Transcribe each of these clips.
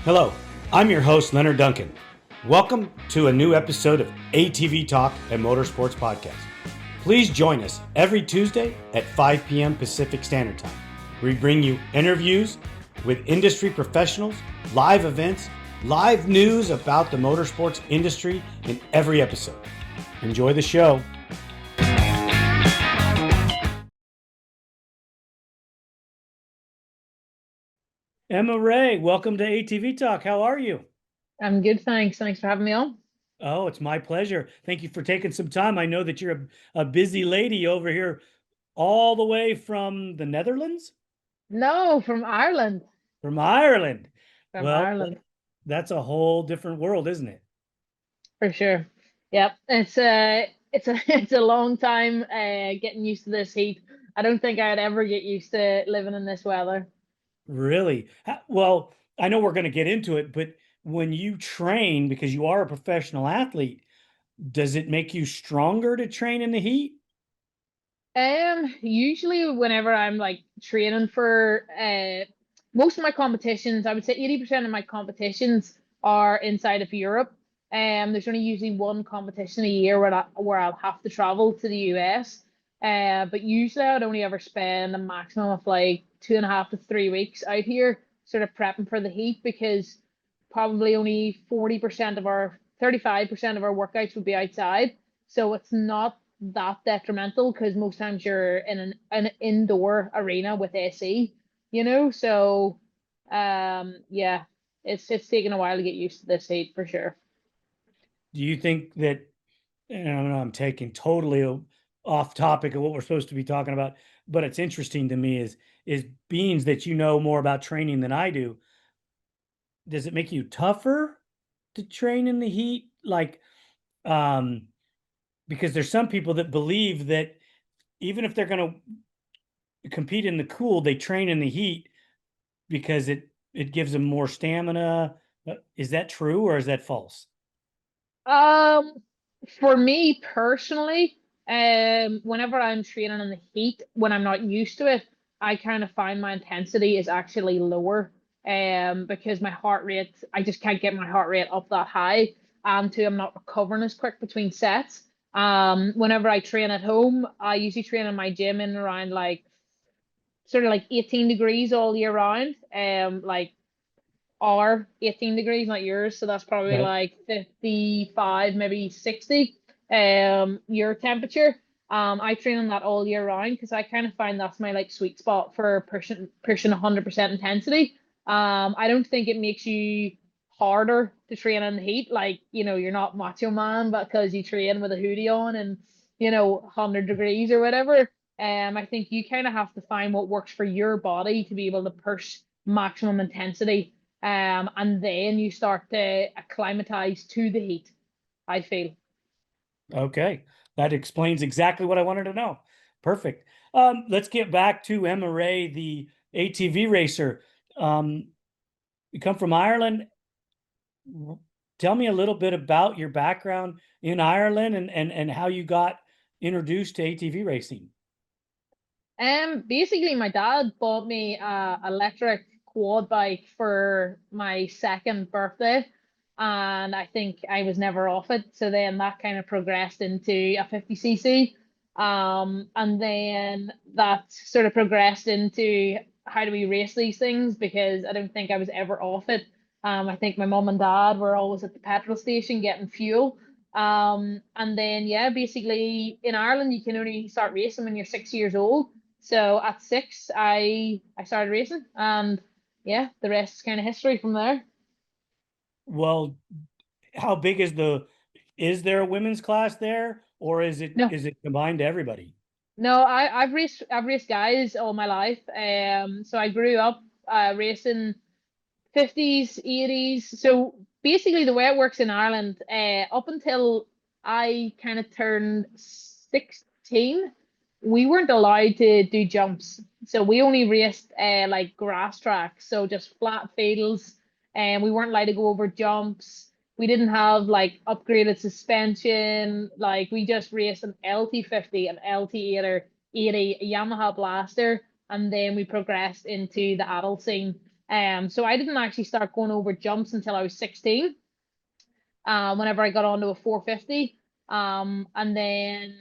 Hello, I'm your host, Leonard Duncan. Welcome to a new episode of ATV-TALK and Motorsports Podcast. Please join us every Tuesday at 5 p.m. Pacific Standard Time. We bring you interviews with industry professionals, live events, live news about the motorsports industry in every episode. Enjoy the show. Emma Wray, welcome to ATV Talk. How are you? I'm good, thanks. Thanks for having me on. Oh, it's my pleasure. Thank you for taking some time. I know that you're a busy lady over here all the way from the Netherlands? No, from Ireland. From Ireland. From Well, Ireland, that's a whole different world, isn't it? for sure. Yep, it's a long time getting used to this heat. I don't think I'd ever get used to living in this weather. Really? Well, I know we're going to get into it, but when you train, because you are a professional athlete, does it make you stronger to train in the heat? Usually whenever I'm like training for most of my competitions, I would say 80% of my competitions are inside of Europe. There's only usually one competition a year where I'll have to travel to the US. But usually I'd only ever spend a maximum of like 2.5 to 3 weeks out here, sort of prepping for the heat because probably only 40% of our 35% of our workouts would be outside. So it's not that detrimental because most times you're in an indoor arena with AC, So yeah, it's taken a while to get used to this heat for sure. Do you think that, and I know I'm taking totally off topic of what we're supposed to be talking about, but it's interesting to me is beings that you know more about training than I do. Does it make you tougher to train in the heat? Like, um, because there's some people that believe that even if they're going to compete in the cool, they train in the heat because it gives them more stamina. Is that true or is that false? Um, for me personally, whenever I'm training in the heat, when I'm not used to it, I kind of find my intensity is actually lower. Because my heart rate, I just can't get my heart rate up that high, and two, I'm not recovering as quick between sets. Whenever I train at home, I usually train in my gym in around like sort of like 18 degrees all year round. Like our 18 degrees, not yours. So that's probably Right. like 55, maybe 60, your temperature. I train on that all year round because I kind of find that's my like sweet spot for pushing 100% intensity. I don't think it makes you harder to train in the heat. Like, you're not macho man, but because you train with a hoodie on and, 100 degrees or whatever. I think you kind of have to find what works for your body to be able to push maximum intensity, and then you start to acclimatize to the heat, I feel. Okay. That explains exactly what I wanted to know. Perfect. Let's get back to Emma Ray, the ATV racer. Um, you come from Ireland. Tell me a little bit about your background in Ireland and how you got introduced to ATV racing. Basically, my dad bought me a electric quad bike for my second birthday, and I think I was never off it. So then that kind of progressed into a 50cc, and then that sort of progressed into how do we race these things because I don't think I was ever off it. I think my mom and dad were always at the petrol station getting fuel. And then yeah, basically in Ireland you can only start racing when you're 6 years old. So at 6, I started racing, and yeah, the rest is kind of history from there. Well, how big is there a women's class there or is it No, is it combined to everybody? no, I've raced guys all my life. So I grew up racing 50s, 80s. So basically, the way it works in Ireland, up until I kind of turned 16, we weren't allowed to do jumps. So we only raced like grass tracks, so just flat fields, and we weren't allowed to go over jumps. We didn't have like upgraded suspension. Like we just raced an LT50, an LT80, a Yamaha Blaster, and then we progressed into the adult scene. So I didn't actually start going over jumps until I was 16. Whenever I got onto a 450. And then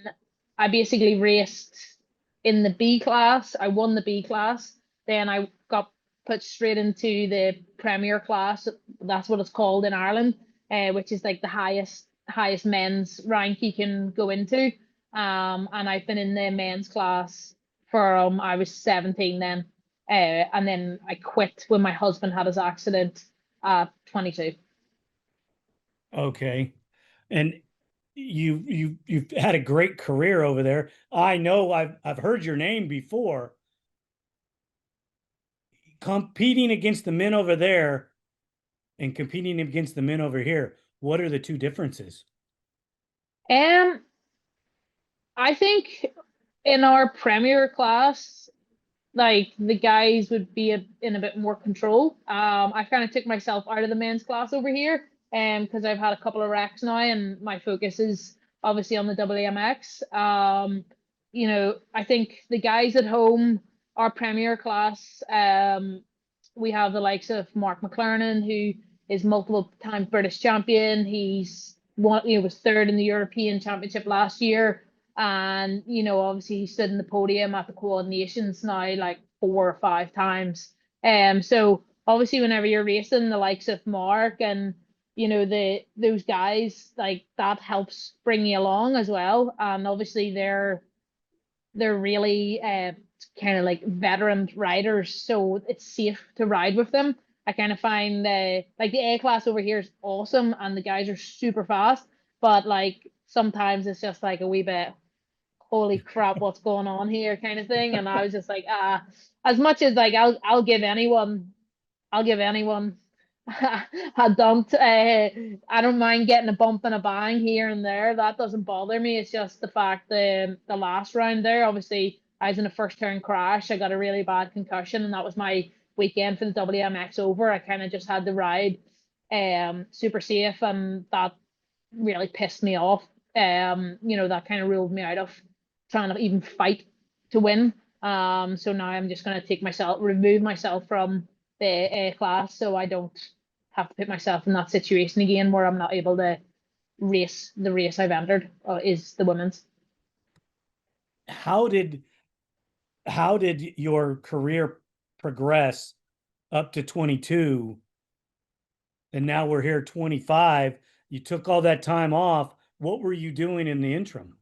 I basically raced in the B class. I won the B class. Then I got put straight into the Premier class. That's what it's called in Ireland, which is like the highest men's rank you can go into. And I've been in the men's class for I was 17 then. And then I quit when my husband had his accident at 22. Okay. And you've had a great career over there. I know I've heard your name before. Competing against the men over there and competing against the men over here, what are the two differences? Um, I think in our Premier class, like the guys would be in a bit more control. I kind of took myself out of the men's class over here, because I've had a couple of wrecks now, and my focus is obviously on the WMX. I think the guys at home, our Premier class, we have the likes of Mark McLernan, who is multiple time British champion. He's was third in the European Championship last year. And obviously he stood in the podium at the Quad Nations now like 4 or 5 times. So obviously whenever you're racing the likes of Mark and those guys, like that helps bring you along as well. And obviously they're really kind of like veteran riders, so it's safe to ride with them. I kind of find like the A class over here is awesome and the guys are super fast, but like sometimes it's just like a wee bit holy crap, what's going on here kind of thing. And I was just like, as much as like I'll give anyone a dumped. I don't mind getting a bump and a bang here and there. That doesn't bother me. It's just the fact that the last round there, obviously, I was in a first turn crash. I got a really bad concussion, and that was my weekend for the WMX over. I kind of just had to ride super safe, and that really pissed me off. That kind of ruled me out of trying to even fight to win. So now I'm just gonna remove myself from the A class, so I don't have to put myself in that situation again where I'm not able to race the race I've entered, is the women's. How did your career progress up to 22 and now we're here 25? You took all that time off. What were you doing in the interim?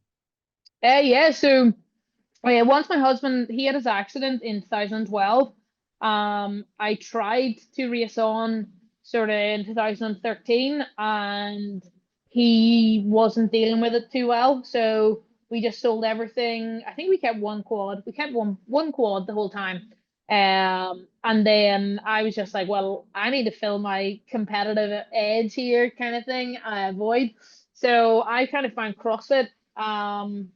Yeah, so once my husband he had his accident in 2012, I tried to race on sort of in 2013, and he wasn't dealing with it too well. So we just sold everything. I think we kept one quad. We kept one quad the whole time. And then I was just like, well, I need to fill my competitive edge here, kind of thing. I avoid. So I kind of found CrossFit. And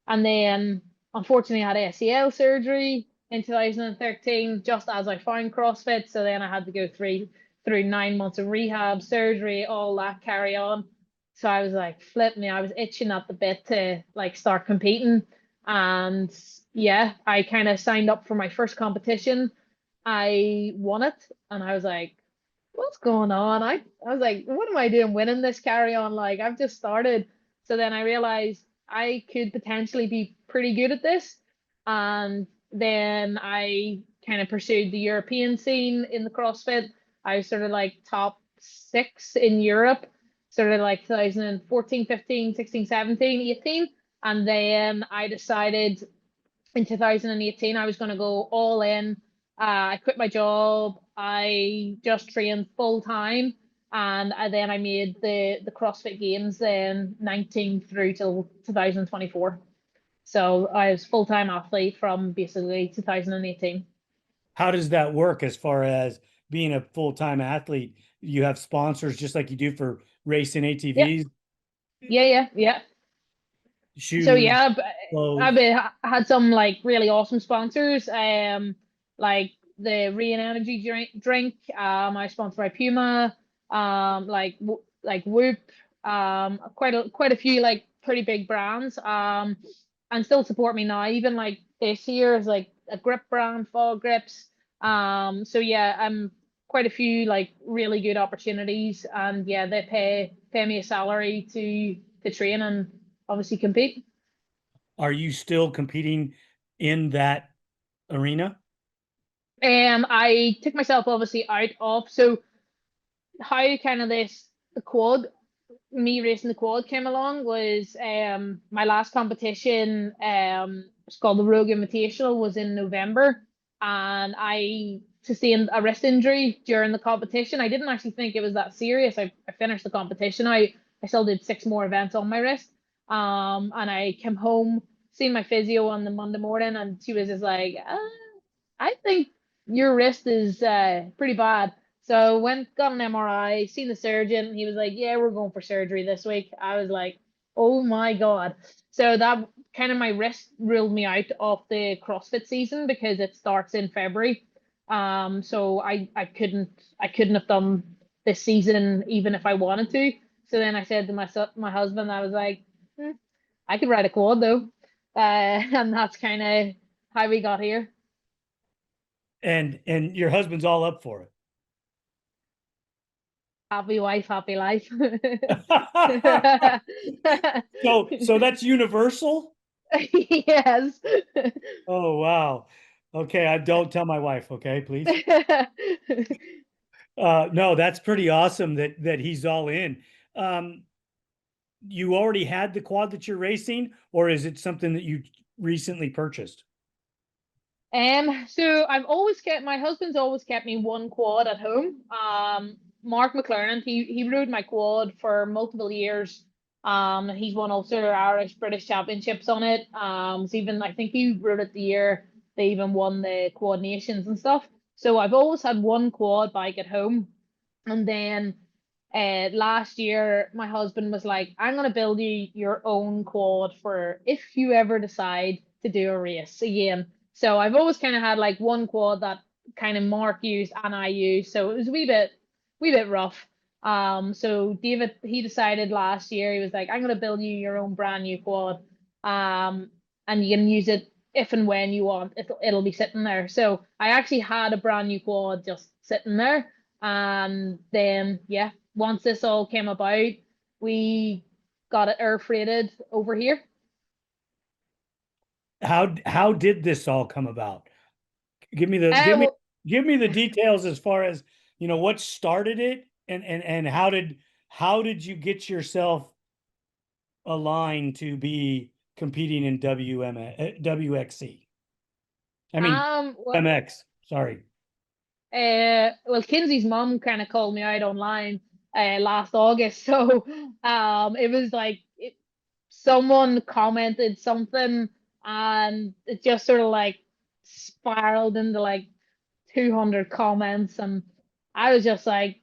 then unfortunately I had ACL surgery in 2013, just as I found CrossFit. So then I had to go through 9 months of rehab, surgery, all that carry on. So I was like, flip me, I was itching at the bit to like start competing. And yeah, I kind of signed up for my first competition. I won it, and I was like, what's going on? I was like, what am I doing winning this carry on? Like, I've just started. So then I realized I could potentially be pretty good at this. And then I kind of pursued the European scene in the CrossFit. I was sort of like top six in Europe, sort of like 2014, 15, 16, 17, 18. And then I decided in 2018 I was going to go all in. I quit my job. I just trained full time, and then I made the CrossFit Games then 19 through till 2024. So I was full time athlete from basically 2018. How does that work as far as being a full-time athlete? You have sponsors just like you do for racing Yeah, ATVs, yeah. So shoes, yeah, clothes. had some like really awesome sponsors. Like the Rain Energy drink. I sponsored by Puma. Like Whoop. Quite a few like pretty big brands. And still support me now. Even like this year is like a grip brand, Fall Grips. So yeah, I'm quite a few like really good opportunities, and yeah, they pay me a salary to train and obviously compete. Are you still competing in that arena? And I took myself obviously out of, so how kind of this the quad me racing the quad came along was my last competition, it's called the Rogue Invitational, was in November, and I sustained a wrist injury during the competition. I didn't actually think it was that serious. I finished the competition. I still did 6 more events on my wrist. And I came home, seen my physio on the Monday morning, and she was just like, I think your wrist is pretty bad. So went, got an MRI, seen the surgeon. He was like, "Yeah, we're going for surgery this week." I was like, "Oh my God." So that kind of my wrist ruled me out of the CrossFit season because it starts in February. So I couldn't have done this season even if I wanted to. So then I said to my husband, I was like, I could ride a quad though. And that's kind of how we got here. And your husband's all up for Happy wife, happy life. it. So that's universal? Yes. Oh wow. Okay, I don't tell my wife, okay, please. No, that's pretty awesome that he's all in. Um, you already had the quad that you're racing, or is it something that you recently purchased? So I've always kept my husband's always kept me one quad at home. Mark McLaren, he rode my quad for multiple years. He's won also Irish British championships on it. So even I think he rode it the year they even won the quad nations and stuff. So I've always had one quad bike at home. And then last year my husband was like, I'm gonna build you your own quad for if you ever decide to do a race again. So I've always kind of had like one quad that kind of Mark used and I used. So it was a wee bit rough. So David, he decided last year, he was like, I'm gonna build you your own brand new quad. Um, and you can use it if and when you want. It'll be sitting there. So I actually had a brand new quad just sitting there. And then yeah, once this all came about, we got it air freighted over here. How did this all come about? Give me the Uh, well, give me the details as far as what started it and how did you get yourself aligned to be competing in WXC? I mean well, MX. Sorry. well, Kinsey's mom kind of called me out online last August. So it was like someone commented something, and it just sort of like spiraled into like 200 comments, and I was just like,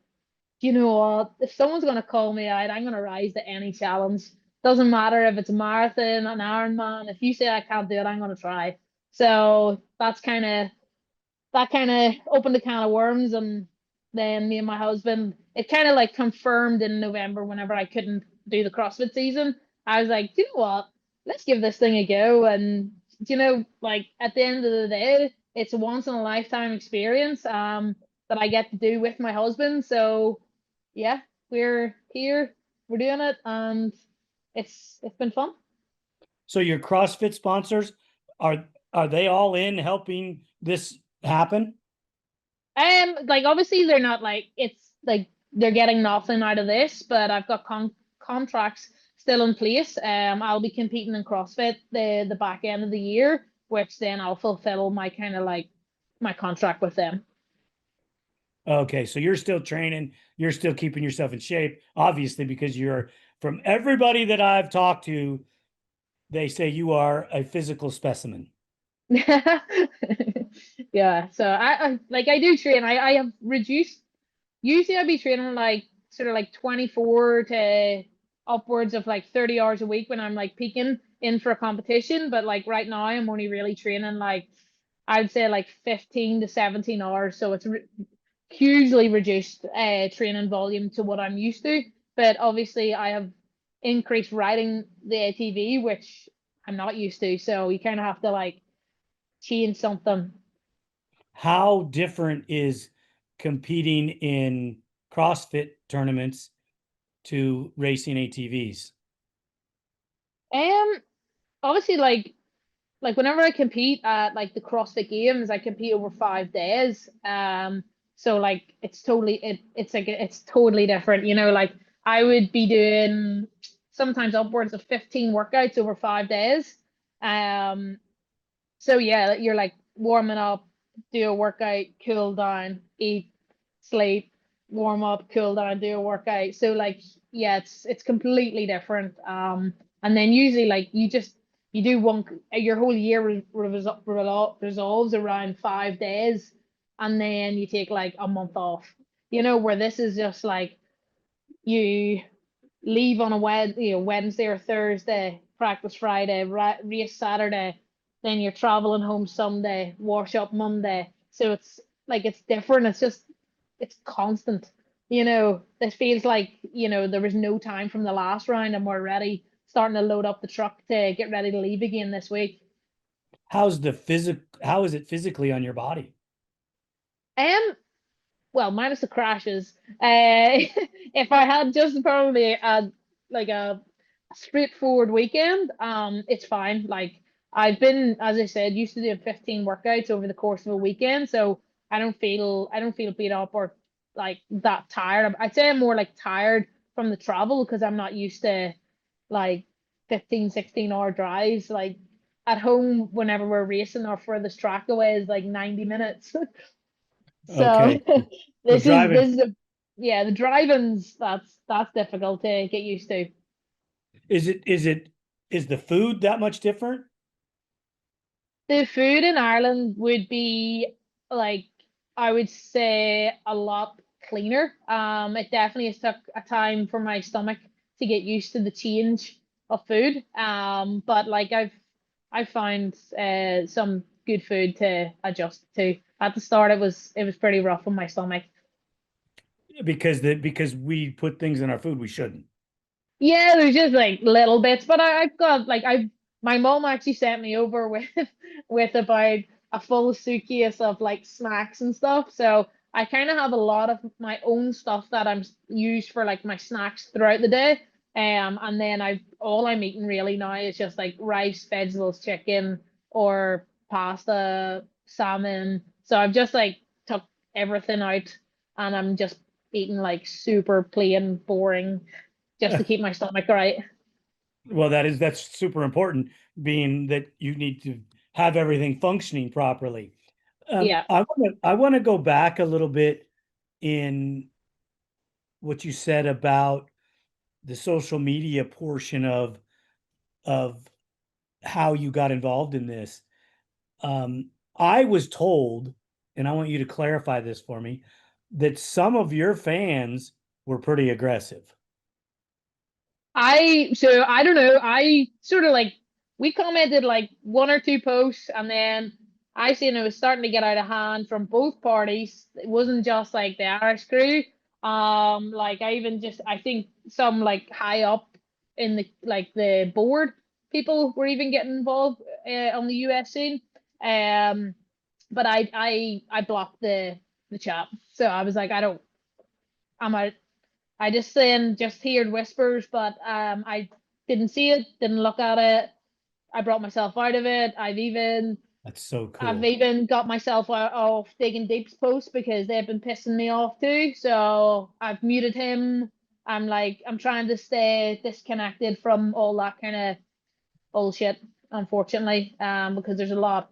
you know what? If someone's gonna call me out, I'm gonna rise to any challenge. Doesn't matter if it's a marathon, an Ironman. If you say I can't do it, I'm gonna try. So that kind of opened a can of worms, and then me and my husband, it kind of like confirmed in November whenever I couldn't do the CrossFit season. I was like, do you know what? Let's give this thing a go. And like at the end of the day, it's a once in a lifetime experience that I get to do with my husband. So yeah, we're here, we're doing it, and it's been fun. So your CrossFit sponsors are are they all in helping this happen? Like obviously they're not like it's like they're getting nothing out of this, but I've got contracts still in place. I'll be competing in CrossFit the back end of the year, which then I'll fulfill my kind of like my contract with them. Okay, so you're still training, you're still keeping yourself in shape, obviously, because you're from everybody that I've talked to, they say you are a physical specimen. Yeah, so I like I do train. I have reduced. Usually I'd be training like sort of like 24 to upwards of like 30 hours a week when I'm like peaking in for a competition. But like right now I'm only really training like I'd say like 15 to 17 hours. So it's hugely reduced training volume to what I'm used to. But obviously I have increased riding the ATV, which I'm not used to. So you kind of have to like change something. how different is competing in CrossFit tournaments to racing ATVs? Um, Obviously, like whenever I compete at like the CrossFit Games, I compete over 5 days. So like it's totally different. Like I would be doing sometimes upwards of 15 workouts over 5 days. Um, so yeah, you're like warming up, do a workout, cool down, eat, sleep, warm up, cool down, do a workout. So like yeah, it's completely different. And then usually like you do one your whole year resolves around 5 days, and then you take like a month off. Where this is just like you leave on a Wednesday or Thursday, practice Friday, race Saturday, then you're traveling home Sunday, wash up Monday. So it's like it's different. It's constant. This feels like, there was no time from the last round and we're ready, starting to load up the truck to get ready to leave again this week. How is it physically on your body? Um, well, minus the crashes. If I had just probably a straightforward weekend, it's fine. Like I've been, as I said, used to doing 15 workouts over the course of a weekend, so I don't feel beat up or like that tired. I'd say I'm more like tired from the travel because I'm not used to like 15, 16 hour drives. Like at home, whenever we're racing, our furthest track away is like 90 minutes. So Okay. So this is driving, this is a yeah, the driving's that's difficult to get used to. is the food that much different? The food in Ireland would be like I would say a lot cleaner. It definitely has took a time for my stomach to get used to the change of food. But like I've found some good food to adjust to. At the start it was pretty rough on my stomach. Because we put things in our food we shouldn't. Yeah, there's just like little bits, but I've got like I've my mom actually sent me over with with about a full suitcase of like snacks and stuff. So I kind of have a lot of my own stuff that I'm used for like my snacks throughout the day. And then all I'm eating really now is just like rice, vegetables, chicken, or pasta, salmon. So I've just like took everything out, and I'm just eating like super plain, boring just to keep my stomach right. Well, that's super important, being that you need to have everything functioning properly. Yeah. I want to go back a little bit in what you said about the social media portion of how you got involved in this. I was told, and I want you to clarify this for me, that some of your fans were pretty aggressive. I don't know. I sort of like we commented like one or two posts, and then I seen it was starting to get out of hand from both parties. It wasn't just like the Irish crew. Like I think some like high up in the board people were even getting involved on the US scene. Um, but I blocked the chat, so I was like I'm out. I just heard whispers, but I didn't see it, didn't look at it. I brought myself out of it. That's so I've cool. even got myself out of Digging Deep's post because they've been pissing me off too. So I've muted him. I'm trying to stay disconnected from all that kind of bullshit, unfortunately, because there's a lot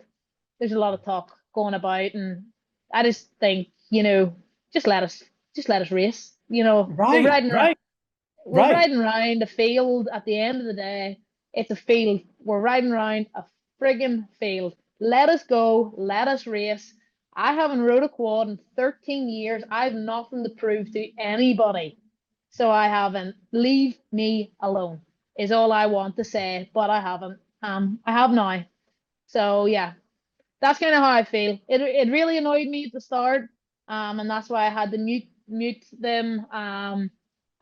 of talk going about, and I just think, just let us just let us race. Right, right, We're right. riding around a field at the end of the day. It's a field. We're riding around a friggin' field. Let us go. Let us race. I haven't rode a quad in 13 years. I have nothing to prove to anybody. So I haven't. Leave me alone is all I want to say, but I haven't. I have now. So yeah, that's kind of how I feel. It really annoyed me at the start, and that's why I had to mute them.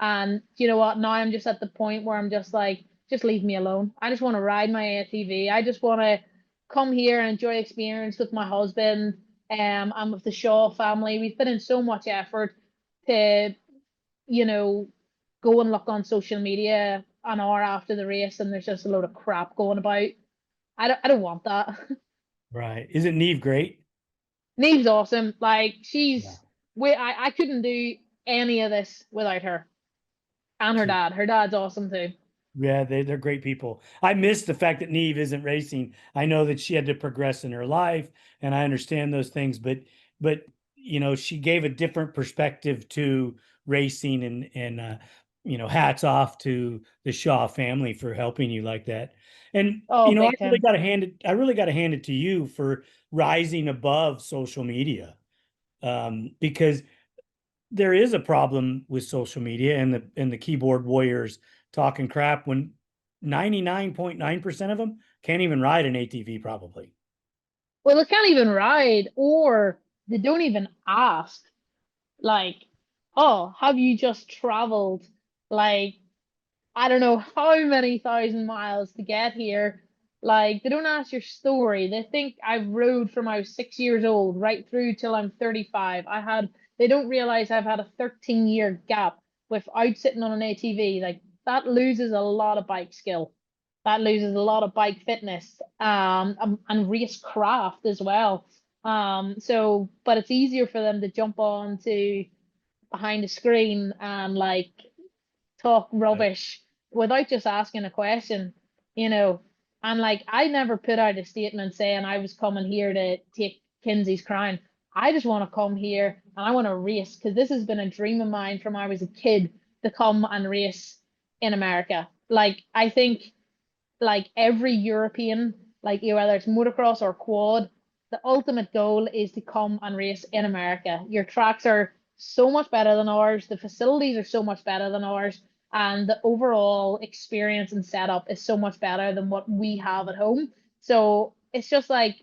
And you know what? Now I'm just at the point where I'm just like, just leave me alone. I just want to ride my ATV. I just want to come here and enjoy experience with my husband. I'm with the Shaw family. We've put in so much effort to, you know, go and look on social media an hour after the race, and there's just a load of crap going about. I don't want that. Right. Isn't Neve great? Neve's awesome. Like Yeah. I couldn't do any of this without her and her She, dad. Her dad's awesome too. yeah, they're great people. I miss the fact that Neve isn't racing. I know that she had to progress in her life, and I understand those things, but she gave a different perspective to racing, and hats off to the Shaw family for helping you like that. And Oh, I big really time. got to hand it, I really got to hand it to you for rising above social media. Because there is a problem with social media and the keyboard warriors talking crap when 99.9% of them can't even ride an ATV probably. Well, they can't even ride, or they don't even ask. Like, oh, have you just traveled like I don't know how many thousand miles to get here? Like, they don't ask your story. They think I've rode from I was 6 years old right through till I'm 35. They don't realize I've had a 13-year gap without sitting on an ATV. Like, that loses a lot of bike skill. That loses a lot of bike fitness, and race craft as well. But it's easier for them to jump on to behind the screen and like talk Right. rubbish without just asking a question, you know. And like I never put out a statement saying I was coming here to take Kinsey's crown. I just want to come here and I want to race because this has been a dream of mine from I was a kid to come and race in America. Like I think like every European, like whether it's motocross or quad, the ultimate goal is to come and race in America. Your tracks are so much better than ours, the facilities are so much better than ours, and the overall experience and setup is so much better than what we have at home. So it's just like,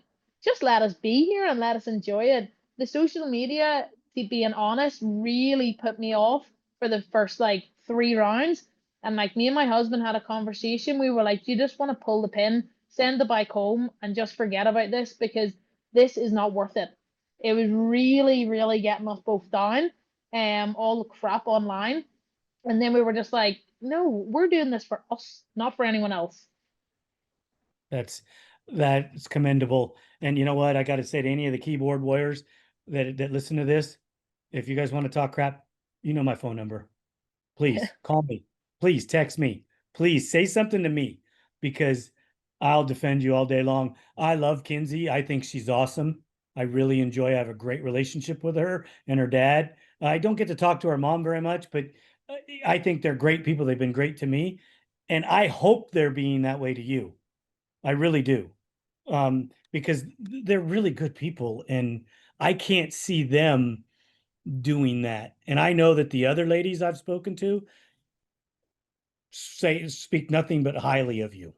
just let us be here and let us enjoy it. The social media, to being honest, really put me off for the first like 3 rounds, and like me and my husband had a conversation. We were like, you just want to pull the pin, send the bike home, and just forget about this because this is not worth it. It was really, really getting us both down, all the crap online. And then we were just like, no, we're doing this for us, not for anyone else. That's that's commendable. And you know what? I got to say to any of the keyboard warriors that listen to this, if you guys want to talk crap, you know my phone number. Please call me. Please text me. Please say something to me because I'll defend you all day long. I love Kinsey. I think she's awesome. I really enjoy. I have a great relationship with her and her dad. I don't get to talk to her mom very much, but I think they're great people. They've been great to me, and I hope they're being that way to you. I really do, because they're really good people, and I can't see them doing that. And I know that the other ladies I've spoken to speak nothing but highly of you.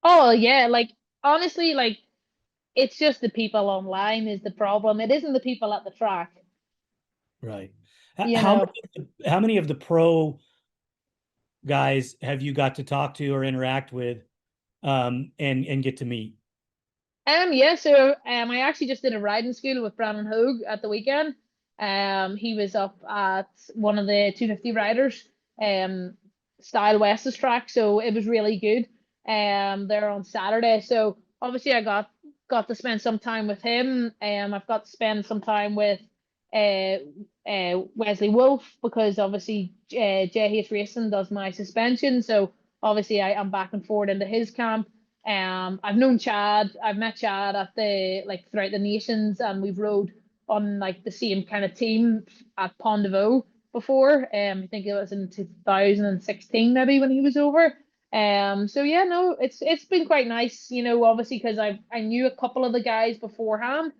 Oh yeah, like honestly, like it's just the people online is the problem. It isn't the people at the track, Right. you know. How many of the pro guys have you got to talk to or interact with, and get to meet? Yeah, so I actually just did a riding school with Brandon Hogue at the weekend. He was up at one of the 250 riders, um, Style West's track, so it was really good. There on Saturday, so obviously I got to spend some time with him. I've got to spend some time with uh Wesley Wolf because obviously JH Racing does my suspension, so obviously I am back and forth into his camp. I've known Chad. I've met Chad at the like throughout the nations, and we've rode on like the same kind of team at Pont de Vaux before. I think it was in 2016 maybe when he was over. So yeah, no, it's been quite nice, obviously because I knew a couple of the guys beforehand,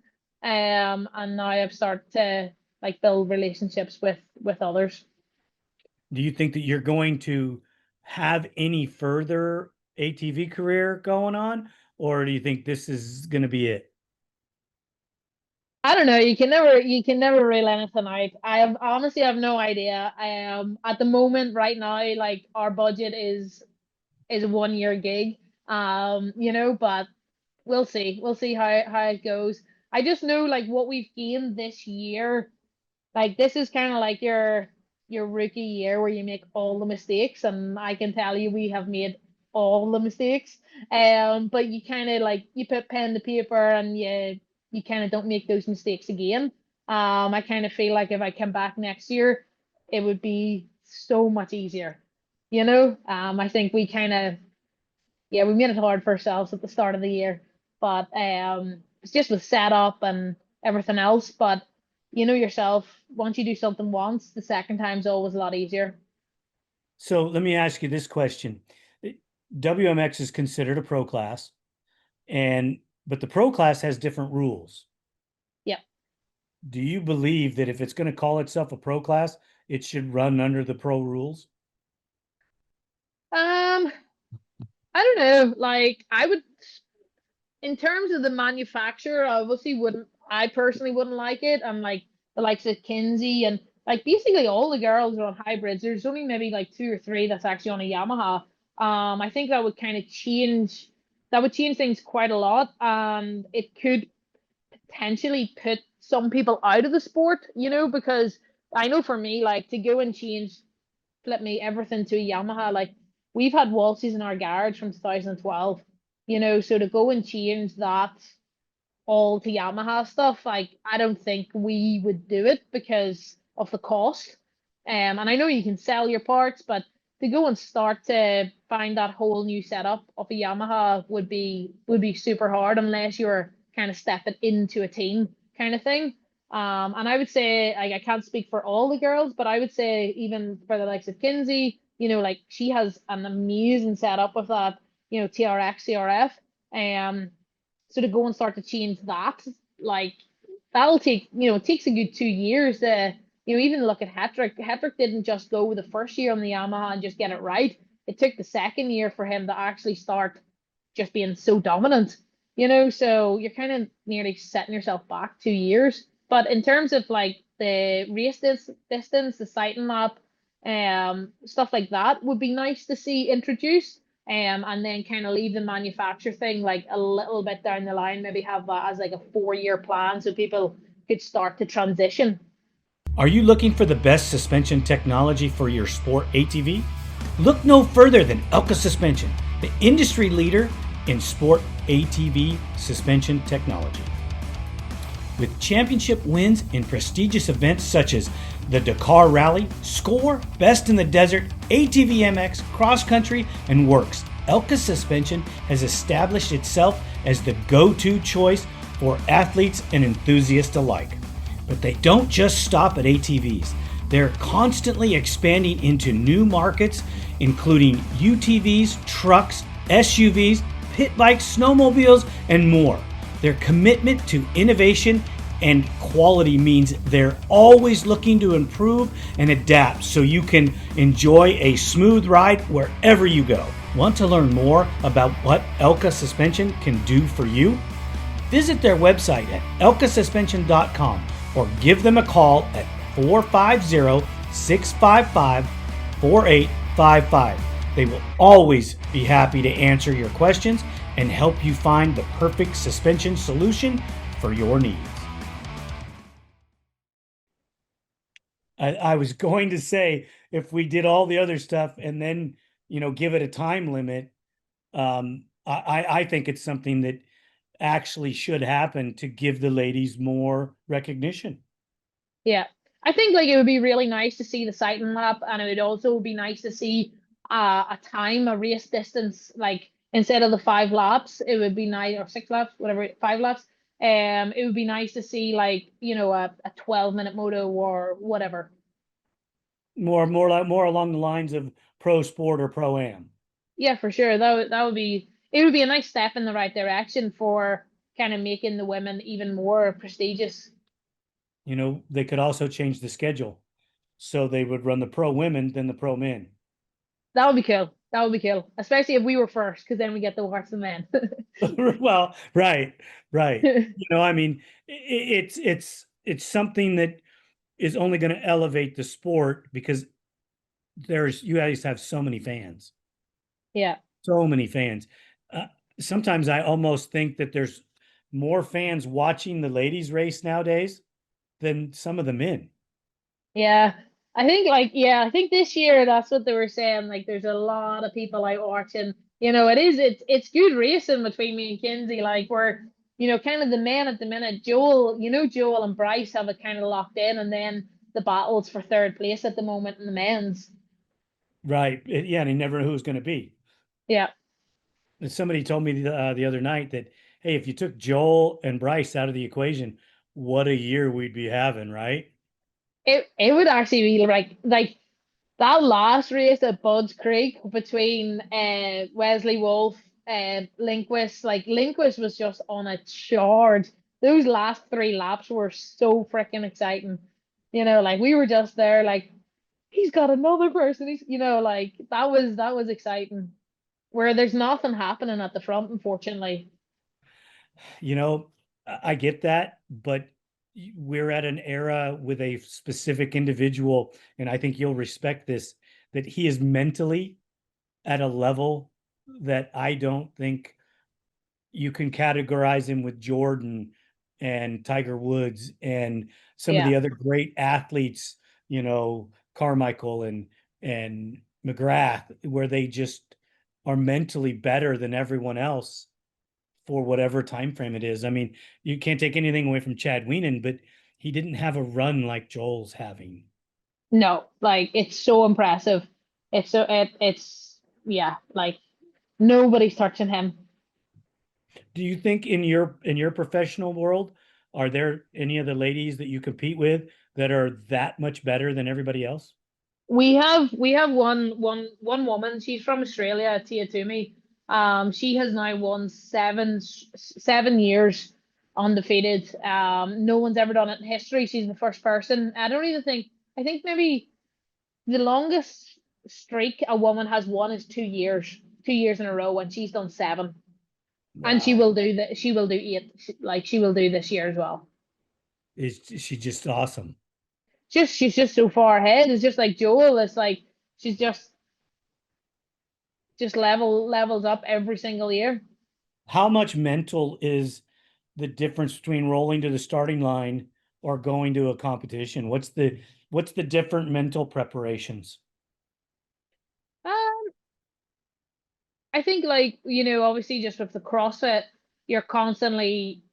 and now I've started to like build relationships with others. Do you think that you're going to have any further ATV career going on, or do you think this is going to be it? I don't know. You can never rule anything out. I have honestly have no idea. At the moment right now, like our budget is a 1 year gig. But we'll see. We'll see how it goes. I just know like what we've gained this year. Like this is kind of like your rookie year where you make all the mistakes, and I can tell you we have made all the mistakes. But you kind of like you put pen to paper and you kind of don't make those mistakes again. I kind of feel like if I come back next year, it would be so much easier. You know, I think we kind of we made it hard for ourselves at the start of the year, but it's just with setup and everything else. But you know yourself, once you do something once, the second time's always a lot easier. So let me ask you this question. WMX is considered a pro class, but the pro class has different rules. Yep. Do you believe that if it's going to call itself a pro class, it should run under the pro rules? Um, I don't know. Like I would, in terms of the manufacturer, I obviously wouldn't. I personally wouldn't like it. I'm like the likes of Kinsey and like basically all the girls are on hybrids. There's only maybe like two or three that's actually on a Yamaha. I think that would kind of change. That would change things quite a lot, and it could potentially put some people out of the sport. You know, because I know for me, like to go and change, flip me everything to a Yamaha. Like we've had Waltzes in our garage from 2012. You know, so to go and change that all to Yamaha stuff, like I don't think we would do it because of the cost. And I know you can sell your parts, but to go and start to find that whole new setup of a Yamaha would be super hard unless you're kind of stepping into a team kind of thing. And I would say like I can't speak for all the girls, but I would say even for the likes of Kinsey, you know, like she has an amazing setup with that, you know, TRX, CRF. Um, so to go and start to change that, like that'll take, you know, it takes a good 2 years to, you know, even look at Hetrick. Hetrick didn't just go the first year on the Yamaha and just get it right. It took the second year for him to actually start just being so dominant, you know. So you're kind of nearly setting yourself back 2 years. But in terms of like the distance, the sighting lap, stuff like that would be nice to see introduced. And then kind of leave the manufacturer thing like a little bit down the line, maybe have that as like a 4 year plan so people could start to transition. Are you looking for the best suspension technology for your sport ATV? Look no further than Elka Suspension, the industry leader in sport ATV suspension technology. With championship wins in prestigious events such as the Dakar Rally, Score, Best in the Desert, ATV MX, Cross Country, and Works, Elka Suspension has established itself as the go-to choice for athletes and enthusiasts alike. But they don't just stop at ATVs. They're constantly expanding into new markets, including UTVs, trucks, SUVs, pit bikes, snowmobiles, and more. Their commitment to innovation and quality means they're always looking to improve and adapt so you can enjoy a smooth ride wherever you go. Want to learn more about what Elka Suspension can do for you? Visit their website at elkasuspension.com or give them a call at 450-655-4855. They will always be happy to answer your questions and help you find the perfect suspension solution for your needs. I was going to say, if we did all the other stuff and then, you know, give it a time limit, I think it's something that actually should happen to give the ladies more recognition. Yeah. I think like it would be really nice to see the sighting lap, and it would also be nice to see a time, a race distance, like instead of the 5 laps, it would be nice, or 6 laps, whatever, 5 laps. It would be nice to see like, you know, a 12-minute moto or whatever. More along the lines of pro sport or pro am. Yeah, for sure. That would be, it would be a nice step in the right direction for kind of making the women even more prestigious. You know, they could also change the schedule. So they would run the pro women, then the pro men. That would be cool. That would be cool, especially if we were first, because then we get to watch the men. Well, right, right. You know, I mean, it's something that is only going to elevate the sport because you guys have so many fans, Yeah. so many fans. Uh, Sometimes I almost think that there's more fans watching the ladies race nowadays than some of the men. Yeah. I think like yeah, I think this year that's what they were saying. Like there's a lot of people out watching. It's good racing between me and Kinsey. Like we're, kind of the men at the minute. Joel and Bryce have it kind of locked in, and then the battles for third place at the moment in the men's. Right. Yeah, and he never knew who it was going to be. Yeah. And somebody told me the other night that, hey, if you took Joel and Bryce out of the equation, what a year we'd be having, right? It would actually be like that last race at Budds Creek between Wesley Wolf and Lindquist, like Lindquist was just on a charge. Those last three laps were so freaking exciting. Like we were just there, like he's got another person. Like that was exciting. Where there's nothing happening at the front, unfortunately. You know, I get that, but we're at an era with a specific individual, and I think you'll respect this, that he is mentally at a level that I don't think you can categorize him with Jordan and Tiger Woods and some of Yeah. the other great athletes, Carmichael and McGrath, where they just are mentally better than everyone else for whatever time frame it is. I mean, you can't take anything away from Chad Weenan, but he didn't have a run like Joel's having. No, like it's so impressive. It's yeah, like nobody's touching him. Do you think in your professional world, are there any of the ladies that you compete with that are that much better than everybody else? We have one woman. She's from Australia, Tia Toomey. She has now won 7 years undefeated. No one's ever done it in history. She's the first person. I don't even think. I think maybe the longest streak a woman has won is 2 years, 2 years in a row, and she's done seven. And she Wow. will do that. She will do eight. Like she will do this year as well. Is she just awesome? She's just so far ahead. It's just like Joel. It's like she's just levels up every single year. How much mental is the difference between rolling to the starting line or going to a competition? What's the different mental preparations? Um, I think like, obviously just with the CrossFit, you're constantly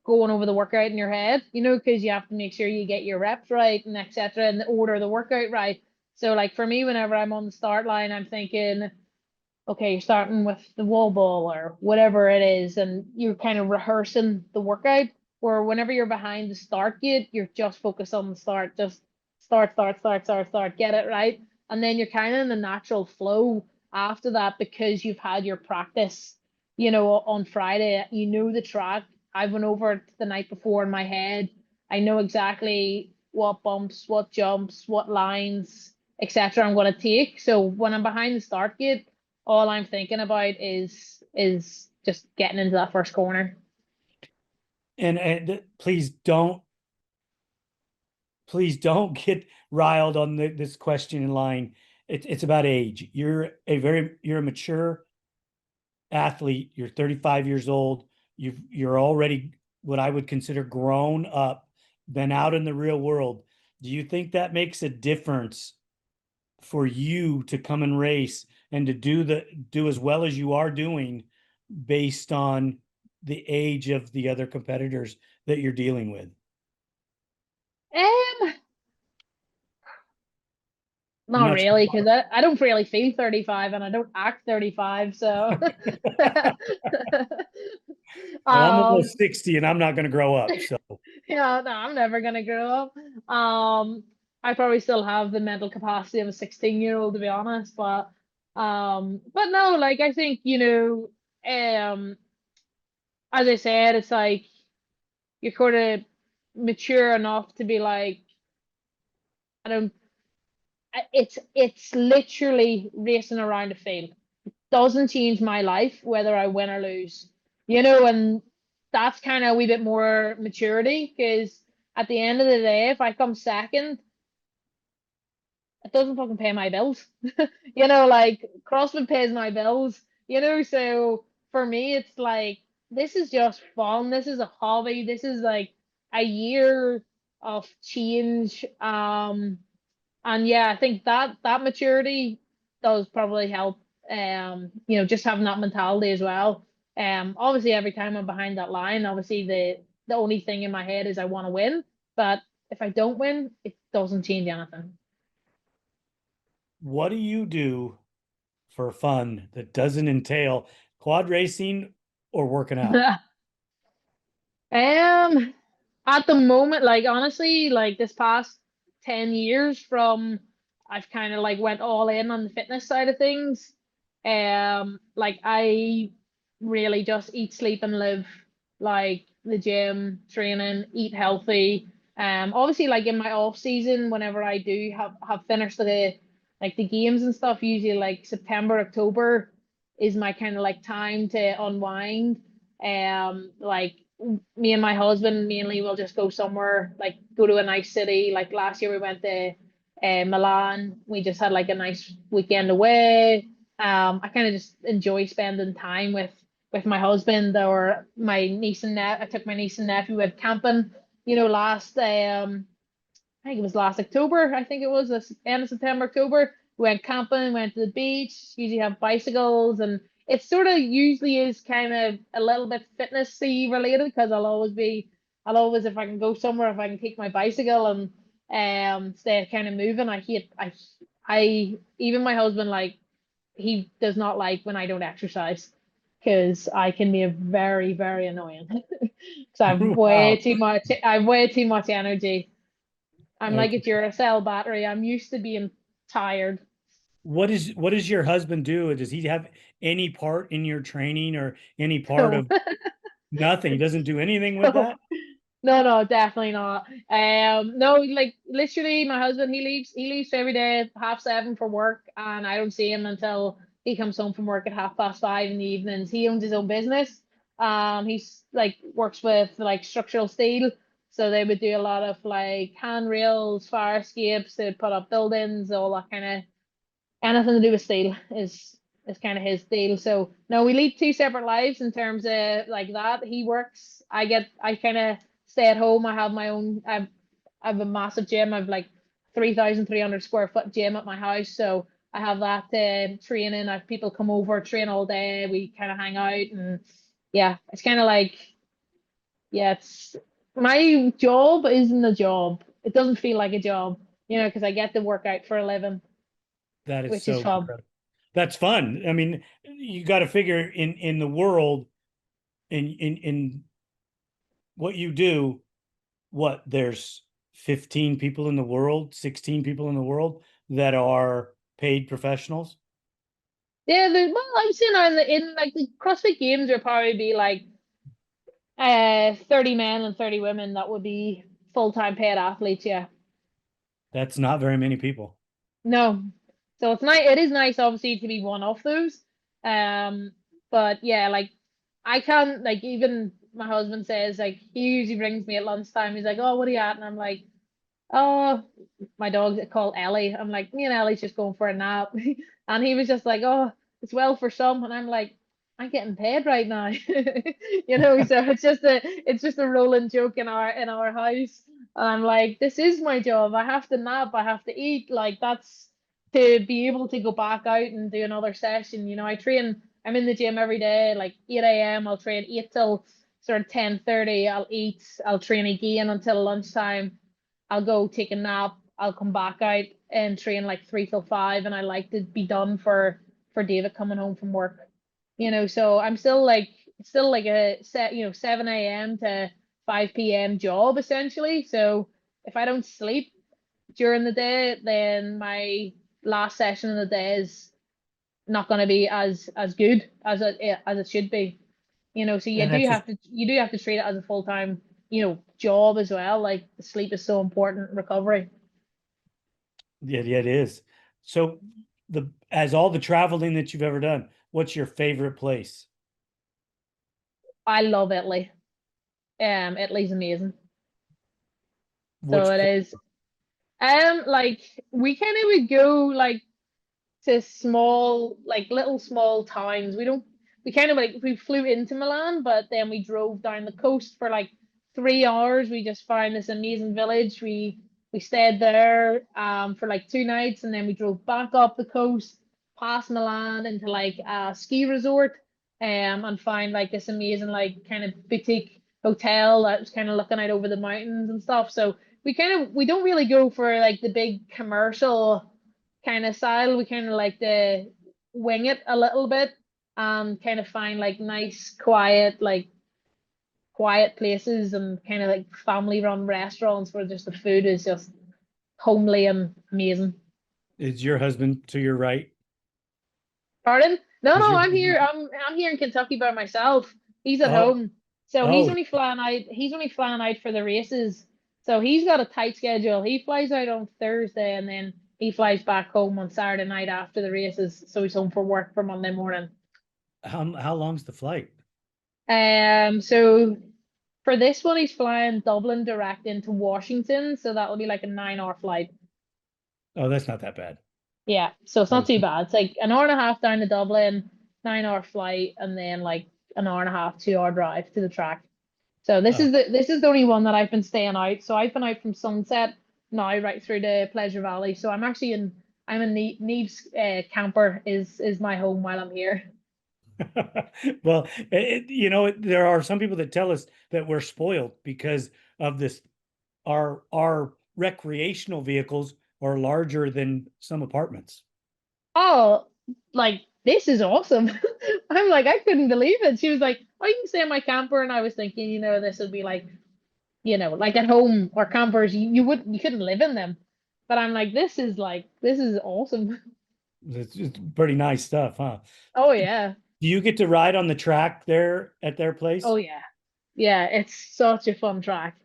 going over the workout in your head, because you have to make sure you get your reps right and etc. and the order of the workout right. So like for me, whenever I'm on the start line, I'm thinking, okay, you're starting with the wall ball or whatever it is, and you're kind of rehearsing the workout. Where whenever you're behind the start gate, you're just focused on the start, just start, start, start, start, start, get it right. And then you're kind of in the natural flow after that because you've had your practice, on Friday. You know the track. I went over it the night before in my head. I know exactly what bumps, what jumps, what lines, etc. I'm going to take. So when I'm behind the start gate, all I'm thinking about is just getting into that first corner. And please don't get riled on this question in line. It's about age. You're a mature athlete. You're 35 years old. You're already what I would consider grown up, been out in the real world. Do you think that makes a difference for you to come and race and to do as well as you are doing based on the age of the other competitors that you're dealing with? Um, I'm Not not sure. really, because I don't really feel 35 and I don't act 35, so Well, I'm um almost 60 and I'm not going to grow up. So yeah, no, I'm never gonna grow up. I probably still have the mental capacity of a 16-year-old to be honest, but no, like I think, as I said, it's like you're kind of mature enough to be like, I don't it's literally racing around a field. Doesn't change my life whether I win or lose. And that's kind of a wee bit more maturity because at the end of the day, if I come second, it doesn't fucking pay my bills. Like CrossFit pays my bills, so for me it's like this is just fun. This is a hobby. This is like a year of change. And yeah, I think that maturity does probably help. Just having that mentality as well. Obviously every time I'm behind that line, obviously the only thing in my head is I want to win. But if I don't win, it doesn't change anything. What do you do for fun that doesn't entail quad racing or working out? Um, at the moment, like honestly, like this past 10 years from I've kind of like went all in on the fitness side of things. Like I really just eat, sleep, and live like the gym, training, eat healthy. Obviously like in my off season, whenever I do have finished the games and stuff, usually like September, October is my kind of like time to unwind. Like me and my husband mainly will just go somewhere, like go to a nice city. Like last year we went to Milan. We just had like a nice weekend away. I kind of just enjoy spending time with my husband or my niece and nephew. I took my niece and nephew with camping, last I think it was last October. I think it was the end of September, October. We went camping, went to the beach. Usually have bicycles, and it sort of usually is kind of a little bit fitnessy related because I'll always if I can go somewhere, if I can take my bicycle and stay kind of moving. I even my husband like he does not like when I don't exercise because I can be a very very annoying because Wow. I have way too much energy. I'm like a Okay. Duracell battery. I'm used to being tired. What does your husband do? Does he have any part in your training or any part No, of nothing? He doesn't do anything with no, that? no, definitely not. No, like literally, my husband he leaves every day 7:30 for work, and I don't see him until he comes home from work at 5:30 in the evenings. He owns his own business. He's like works with like structural steel, so they would do a lot of like handrails, fire escapes. They would put up buildings, all that kind of anything to do with steel is kind of his deal. So no, we lead two separate lives in terms of like that. He works. I kind of stay at home. I have my own. I have a massive gym. I've like 3,300 square foot gym at my house. So I have that training. I have people come over, train all day. We kind of hang out and yeah, it's kind of like yeah, it's my job isn't a job. It doesn't feel like a job, because I get to work out for a living, That is which is so fun. incredible. That's fun. I mean, you got to figure in the world in what you do, what there's 15 people in the world, 16 people in the world that are paid professionals. Yeah, well, I'm saying in like the CrossFit Games would probably be like 30 men and 30 women that would be full-time paid athletes, yeah. That's not very many people. No. So it's nice it is nice obviously to be one of those. Um but yeah, like I can't like even my husband says like he usually brings me at lunchtime. He's like, "Oh, what are you at?" And I'm like, "Oh, my dog's called Ellie." I'm like, "Me and Ellie's just going for a nap." And he was just like, "Oh, it's well for some." And I'm like, "I'm getting paid right now." So it's just a rolling joke in our house. And I'm like, "This is my job. I have to nap, I have to eat." Like that's to be able to go back out and do another session. I'm in the gym every day, like 8 a.m. I'll train 8 till sort of 10:30. I'll eat, I'll train again until lunchtime. I'll go take a nap. I'll come back out and train like 3 till 5, and I like to be done for David coming home from work. So I'm still like a set, 7 a.m. to 5 p.m. job essentially. So if I don't sleep during the day, then my last session of the day is not going to be as good as it should be. So you And do that's just, have to you do have to treat it as a full-time, job as well. Like the sleep is so important, recovery. yeah, yeah, it is. So as all the traveling that you've ever done, what's your favorite place? I love Italy. Italy's amazing. So Which it is. Like we kind of would go like to small, like little small towns. we kind of like we flew into Milan, but then we drove down the coast for like 3 hours. We just found this amazing village. We stayed there for like 2 nights, and then we drove back up the coast past Milan into like a ski resort and find like this amazing like kind of boutique hotel that was kind of looking out over the mountains and stuff. So we don't really go for like the big commercial kind of style. We kind of like to wing it a little bit and kind of find like nice, quiet places and kind of like family run restaurants where just the food is just homely and amazing. Is your husband to your right? Pardon? No, Is no, your I'm here. husband? I'm here in Kentucky by myself. He's at Oh, home. So oh, he's only flying out for the races. So he's got a tight schedule. He flies out on Thursday and then he flies back home on Saturday night after the races. So he's home for work for Monday morning. how long's the flight? So for this one he's flying Dublin direct into Washington. So that'll be like a 9 hour flight. Oh, that's not that bad. Yeah, so it's not Oh, too bad. It's like an hour and a half down to Dublin, 9 hour flight, and then like an hour and a half, 2 hour drive to the track. So oh, this is the only one that I've been staying out. So I've been out from Sunset now right through to Pleasure Valley. So I'm in Neve's camper is my home while I'm here. well, there are some people that tell us that we're spoiled because of this. Our recreational vehicles are larger than some apartments. Oh, like this is awesome. I'm like, I couldn't believe it. She was like, oh, you can stay in my camper. And I was thinking, this would be like like at home or campers, you couldn't live in them. But I'm like, this is awesome. It's pretty nice stuff, huh? Oh yeah. Do you get to ride on the track there at their Oh place? yeah. Yeah, it's such a fun track.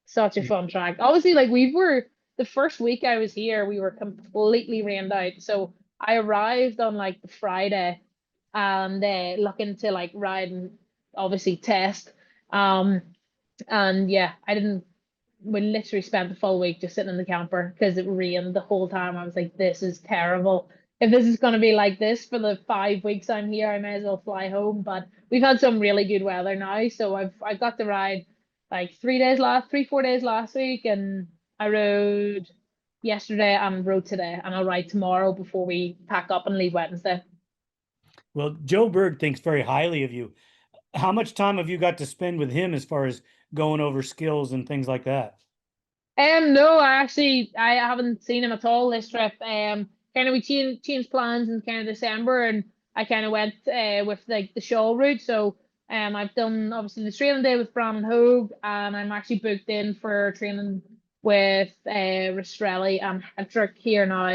Such a fun track. Obviously, like we were the first week I was here, we were completely rained out. So I arrived on like the Friday and looking to like ride and obviously test. Um and yeah, I didn't we literally spent the full week just sitting in the camper because it rained the whole time. I was like, this is terrible. If this is going to be like this for the 5 weeks I'm here, I may as well fly home. But we've had some really good weather now, so I got to ride like 4 days last week, and I rode yesterday and rode today, and I'll ride tomorrow before we pack up and leave Wednesday. Well, Joe Berg thinks very highly of you. How much time have you got to spend with him as far as going over skills and things like that? No, I haven't seen him at all this trip. Kind of we changed plans in kind of December, and I kind of went with like the Shaw route. So I've done obviously the training day with Brandon Hogue, and I'm actually booked in for training with Rastrelli and Hedrick here now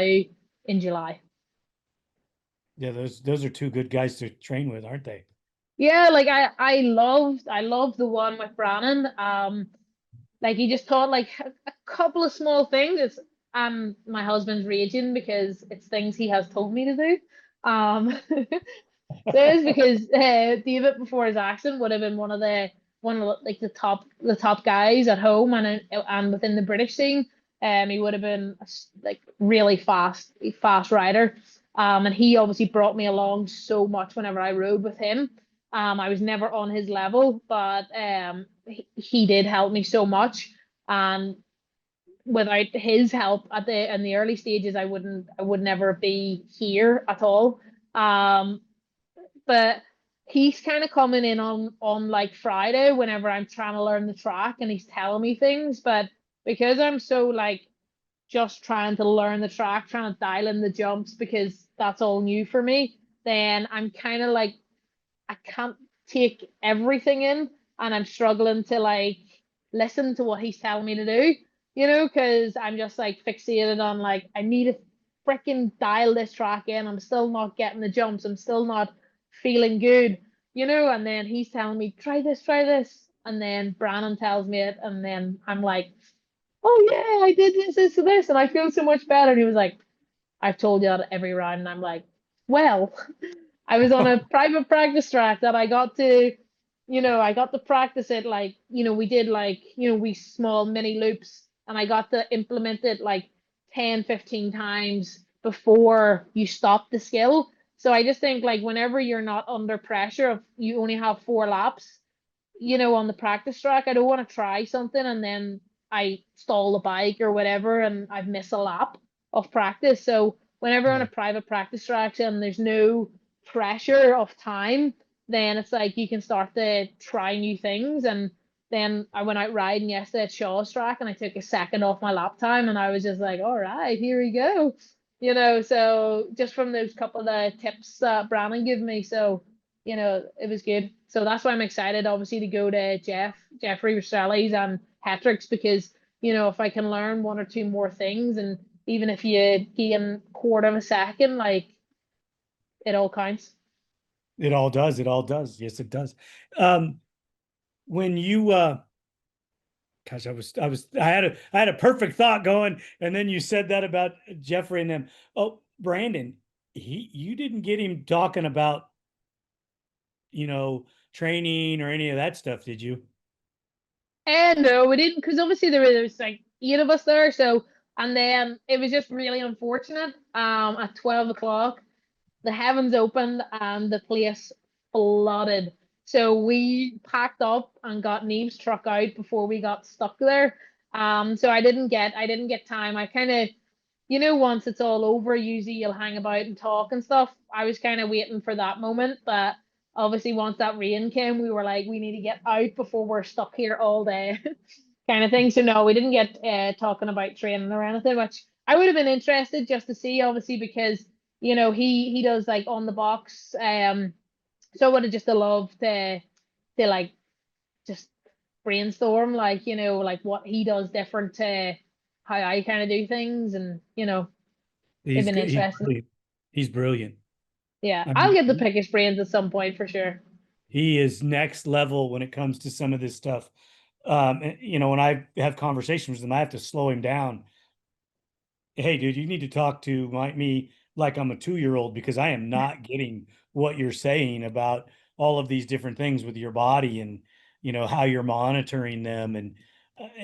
in July. Yeah, those are two good guys to train with, aren't they? Yeah, like I loved the one with Brandon. Like he just taught like a couple of small things. It's my husband's raging because it's things he has told me to do. So it's because David before his accident would have been like the top guys at home and within the British scene. He would have been like really fast rider. And he obviously brought me along so much whenever I rode with him. I was never on his level, but he did help me so much. And without his help in the early stages, I would never be here at all. Um, but he's kind of coming in on like Friday whenever I'm trying to learn the track and he's telling me things. But because I'm so like just trying to learn the track, trying to dial in the jumps because that's all new for me, then I'm kind of like I can't take everything in and I'm struggling to like listen to what he's telling me to do, because I'm just like fixated on like I need to freaking dial this track in. I'm still not getting the jumps. I'm still not feeling good, and then he's telling me, try this. And then Brannon tells me it, and then I'm like, oh yeah, I did this, and I feel so much better. And he was like, I've told you that every round, and I'm like, well, I was on a private practice track that I got to practice it like, we did like, we small mini loops and I got to implement it like 10, 15 times before you stop the skill. So I just think like whenever you're not under pressure of you only have 4 laps, on the practice track, I don't want to try something and then I stall the bike or whatever and I've missed a lap of practice. So whenever on a Yeah. private practice track and there's no pressure of time, then it's like you can start to try new things. And then I went out riding yesterday at Shaw's track and I took a second off my lap time and I was just like, all right, here we go. So just from those couple of tips that Brandon gave me, so it was good. So that's why I'm excited, obviously, to go to Jeffrey Rastrelli's and Hetrick's because, if I can learn one or two more things, and even if you gain quarter of a second, like it all counts. It all does. It all does. Yes, it does. When you gosh, I had a perfect thought going, and then you said that about Jeffrey and them. Oh, Brandon, you didn't get him talking about, you know, training or any of that stuff, did you? And no, we didn't, because obviously there was like 8 of us there. So, and then it was just really unfortunate. At 12 o'clock, the heavens opened and the place flooded. So we packed up and got Neve's truck out before we got stuck there. So I didn't get time. I kind of, once it's all over, usually you'll hang about and talk and stuff. I was kind of waiting for that moment, but obviously once that rain came, we were like, we need to get out before we're stuck here all day, kind of thing. So no, we didn't get talking about training or anything, which I would have been interested just to see, obviously, because he does like on the box. So I would have just loved to like just brainstorm, like like what he does different to how I kind of do things, and it'd He's been good. He's interesting. brilliant. He's brilliant. Yeah, I I'll mean, get the pick his brains at some point for sure. he is next level when it comes to some of this stuff. When I have conversations with him, I have to slow him down. Hey, dude, you need to talk to me like I'm a 2-year-old because I am not getting what you're saying about all of these different things with your body and how you're monitoring them and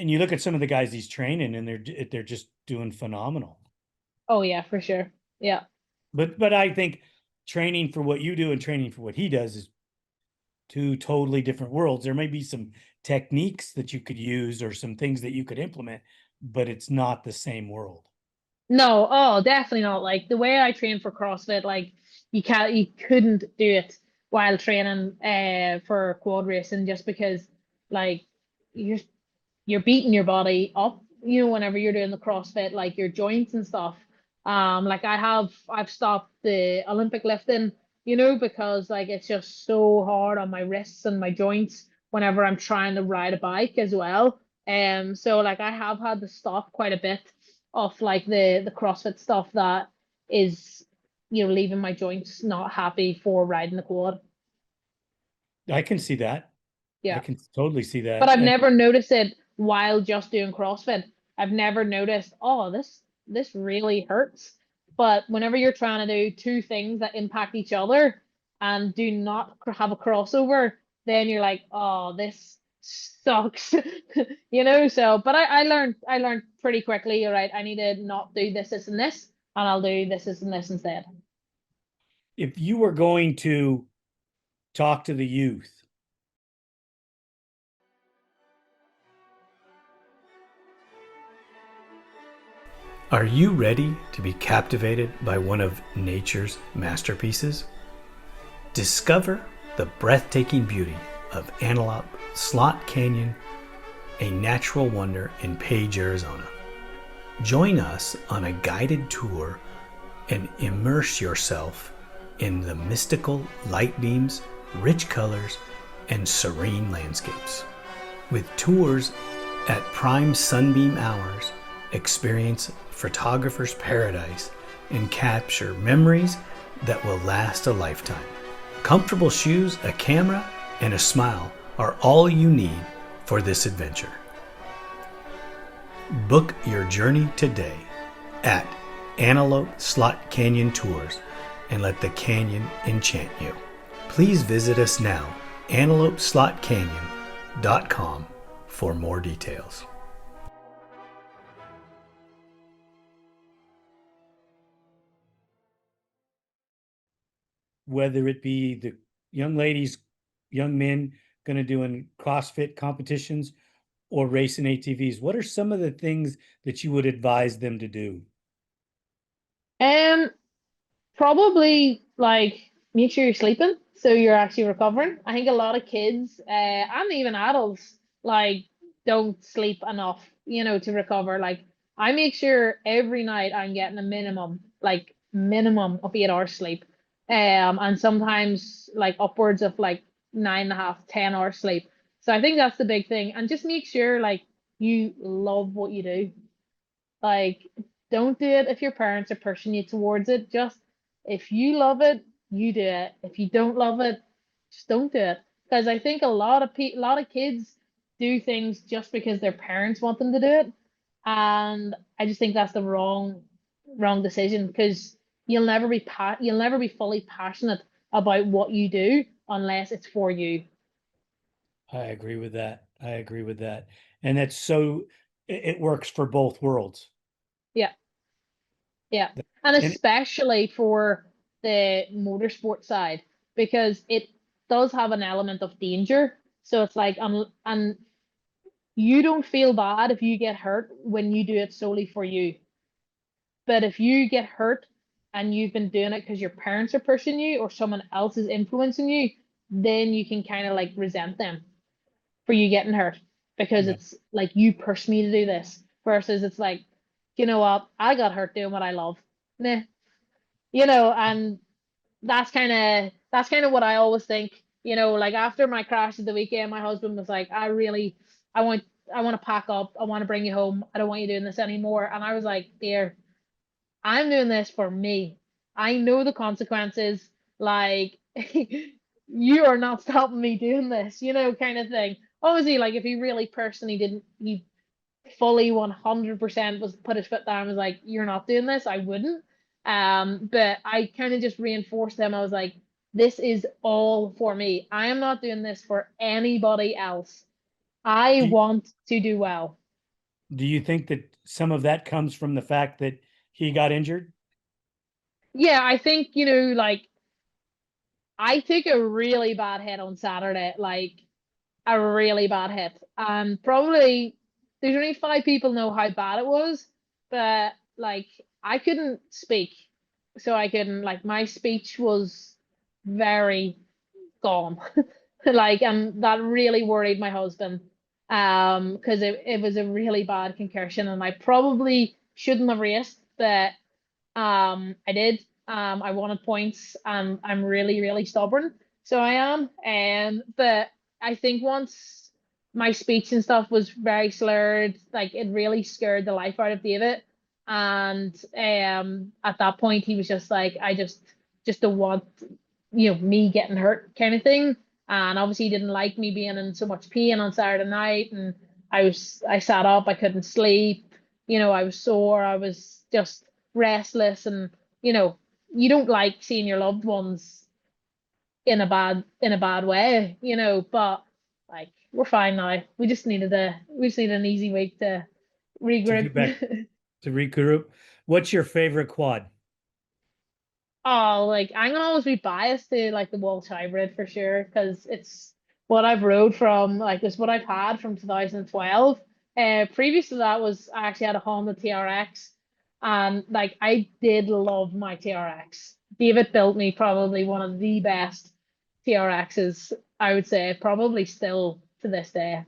you look at some of the guys he's training and they're just doing phenomenal. Oh yeah, for sure. Yeah. But I think training for what you do and training for what he does is two totally different worlds. There may be some techniques that you could use or some things that you could implement, but it's not the same world. No, oh, definitely not. Like the way I train for CrossFit, like you couldn't do it while training for quad racing just because like you're you're beating your body up, whenever you're doing the CrossFit, like your joints and stuff. Like I've stopped the Olympic lifting, because like it's just so hard on my wrists and my joints whenever I'm trying to ride a bike as well. So like I have had to stop quite a bit of like the CrossFit stuff that is, leaving my joints not happy for riding the quad. I can see that. I Yeah. can totally see But that. I've And never noticed it while just doing CrossFit. I've never noticed, oh, this really hurts. But whenever you're trying to do two things that impact each other and do not have a crossover, then you're like, oh, this sucks. So but I learned pretty quickly, all right, I need to not do this, and this, and I'll do this and this instead. if you were going to talk to the youth, are you ready to be captivated by one of nature's masterpieces? Discover the breathtaking beauty of Antelope Slot Canyon, a natural wonder in Page, Arizona. Join us on a guided tour and immerse yourself in the mystical light beams, rich colors, and serene landscapes. With tours at prime sunbeam hours, experience photographer's paradise and capture memories that will last a lifetime. Comfortable shoes, a camera, and a smile are all you need for this adventure. Book your journey today at Antelope Slot Canyon Tours and let the canyon enchant you. Please visit us now, antelopeslotcanyon.com, for more details. whether it be the young ladies, young men going to do in CrossFit competitions or racing ATVs, what are some of the things that you would advise them to do? Um, Probably like make sure you're sleeping so you're actually recovering. I think a lot of kids, and even adults, like don't sleep enough, to recover. Like I make sure every night I'm getting a minimum of 8 hours sleep. And sometimes like upwards of like 9.5, 10 hours sleep. So I think that's the big thing. And just make sure like you love what you do. Like, don't do it if your parents are pushing you towards it. Just if you love it, you do it. If you don't love it, just don't do it. Because I think a lot of kids do things just because their parents want them to do it, and I just think that's the wrong decision. Because you'll never be fully passionate about what you do unless it's for you. I agree with that. I agree with that. And that's so it works for both worlds. Yeah. Yeah, and And especially for the motorsport side because it does have an element of danger. So it's like, and you don't feel bad if you get hurt when you do it solely for you. But if you get hurt and you've been doing it because your parents are pushing you or someone else is influencing you, then you can kind of like resent them for you getting hurt because yeah, it's like you pushed me to do this versus it's like, you know what, I got hurt doing what I love. Nah, and that's kind of what I always think. Like after my crash at the weekend, my husband was like, I want I want to pack up. I want to bring you home. I don't want you doing this anymore. And I was like, dear, I'm doing this for me. I know the consequences. Like you are not stopping me doing this, kind of thing. Obviously, like if he really personally didn't, he fully 100% was put his foot down and was like, you're not doing this, I wouldn't. But I kind of just reinforced them. I was like, this is all for me. I am not doing this for anybody else. I do, want to do well. do you think that some of that comes from the fact that he got injured? Yeah, I think, like I took a really bad hit on Saturday, like a really bad hit. And probably there's only 5 people know how bad it was, but like I couldn't speak. So I couldn't like my speech was very gone. Like and that really worried my husband. Because it was a really bad concussion and I probably shouldn't have raced, but I did. I wanted points. I'm really, really stubborn, so I am. But I think once my speech and stuff was very slurred, like it really scared the life out of David. And at that point, he was just like, I just don't want, me getting hurt, kind of thing. And obviously, he didn't like me being in so much pain on Saturday night, and I sat up, I couldn't sleep. I was sore. I was just restless and you know you don't like seeing your loved ones in a bad way, but like we're fine now. We just need an easy week to To get back regroup. to regroup. What's your favorite quad? Oh, like I'm gonna always be biased to like the Walsh hybrid for sure because it's what I've rode from, like it's what I've had from 2012. Previous to that was I actually had a Honda TRX, and like I did love my TRX. David built me probably one of the best TRXs, I would say, probably still to this day.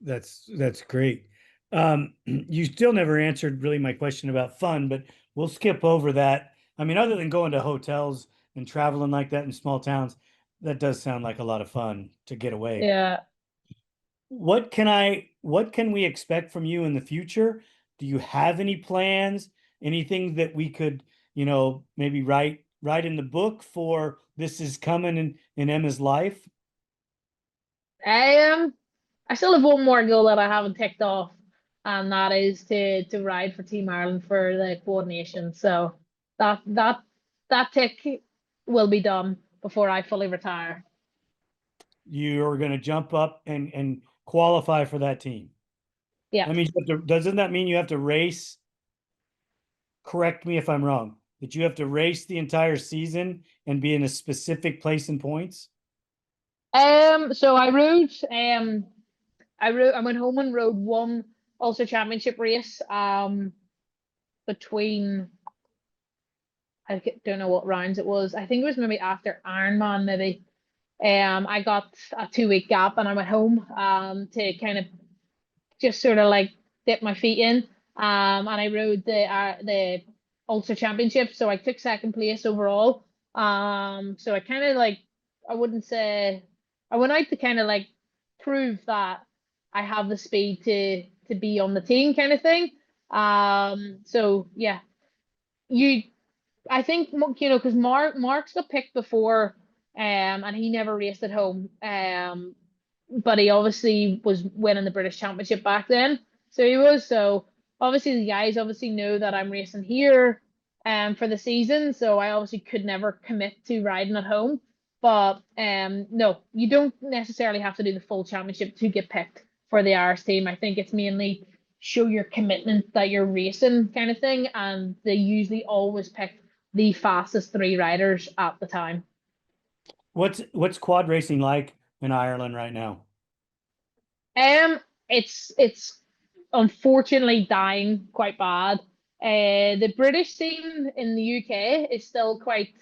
That's great. You still never answered really my question about fun, but we'll skip over that. I mean, other than going to hotels and traveling like that in small towns, that does sound like a lot of fun to get away. Yeah. What can we expect from you in the future? Do you have any plans? Anything that we could, maybe write in the book for this is coming in Emma's life? Um, I still have one more goal that I haven't ticked off, and that is to ride for Team Ireland for the coordination. So that that that tick will be done before I fully retire. You're going to jump up and qualify for that team. Yeah. That means doesn't that mean you have to race? Correct me if I'm wrong. that you have to race the entire season and be in a specific place in points? So I went home and rode one Ulster Championship race between, don't know what rounds it was. I think it was maybe after Ironman maybe. I got a 2 week gap and I went home to kind of just sort of like dip my feet in. And I rode the Ulster Championship, so I took second place overall. So I kind of like, I wouldn't say, I went out to kind of like prove that I have the speed to be on the team kind of thing. So yeah, you I think because Mark's got picked before, and he never raced at home, but he obviously was winning the British Championship back then, so he was. So obviously the guys obviously know that I'm racing here, for the season, so I obviously could never commit to riding at home. But no, you don't necessarily have to do the full championship to get picked for the Irish team. I think it's mainly show your commitment that you're racing kind of thing, and they usually always pick the fastest three riders at the time. What's quad racing like in Ireland right now? Um, it's unfortunately dying quite bad. The British scene in the UK is still quite,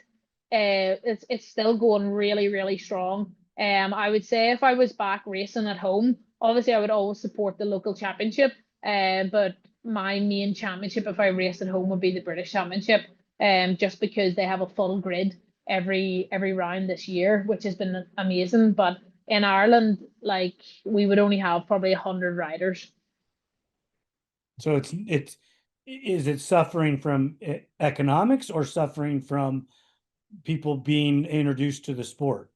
it's still going really, really strong. I would say if I was back racing at home, obviously I would always support the local championship. But my main championship, if I raced at home, would be the British Championship. Just because they have a full grid every round this year, which has been amazing. But in Ireland, like we would only have probably 100 riders. So it's is it suffering from economics or suffering from people being introduced to the sport?